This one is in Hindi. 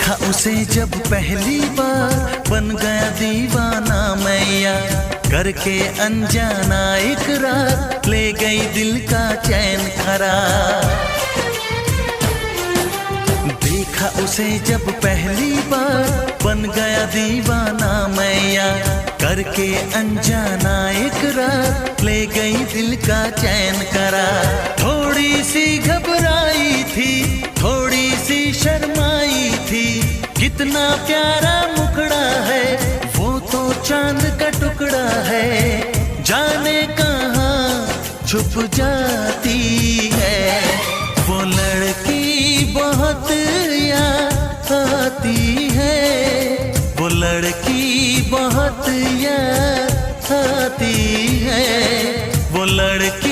देखा उसे जब पहली बार बन गया दीवाना मैया, करके अनजाना इकरार ले गई दिल का चैन करार। देखा उसे जब पहली बार बन गया दीवाना मैया, करके अनजाना इकरार ले गई दिल का चैन करार। थोड़ी सी घबराई थी, थोड़ी सी शर्माई थी, कितना प्यारा मुखड़ा है वो तो चांद का टुकड़ा है, जाने कहाँ छुप जाती है। वो लड़की बहुत याद आती है, वो लड़की बहुत याद आती है, वो लड़की